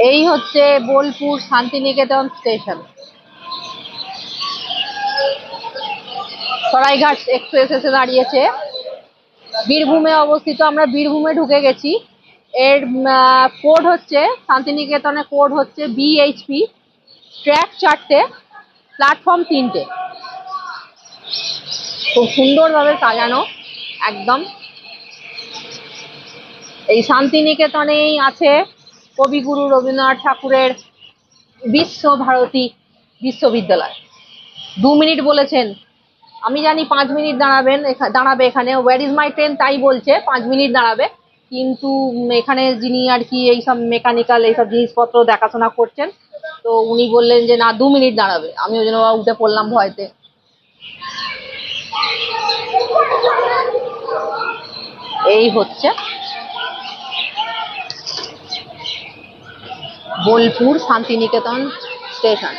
এই হচ্ছে Bolpur Santiniketan station. Saraighat express এসে দাঁড়িয়েছে। বীরভূমে অবস্থিত, আমরা বীরভূমে ঢুকে গেছি। এর কোড হচ্ছে, শান্তিনিকেতনের কোড হচ্ছে BHP। ট্র্যাক 4টে, প্ল্যাটফর্ম 3টে। খুব সুন্দরভাবে সাজানো একদম। এই শান্তিনিকেতনেই আছে কবিগুরু রবীন্দ্রনাথ ঠাকুরের বিশ্বভারতী বিশ্ববিদ্যালয়। 2 মিনিট বলেছেন, আমি জানি 5 মিনিট দাঁড়াবে এখানে। ওয়ার ইজ মাই ট্রেন তাই বলছে, 5 মিনিট দাঁড়াবে। কিন্তু এখানে যিনি আর কি এইসব মেকানিক্যাল এইসব জিনিসপত্র দেখাশোনা করছেন, তো উনি বললেন যে না, 2 মিনিট দাঁড়াবে। আমি ওই জন্য উঠে পড়লাম ভয়তে। এই হচ্ছে বোলপুর শান্তিনিকেতন স্টেশন।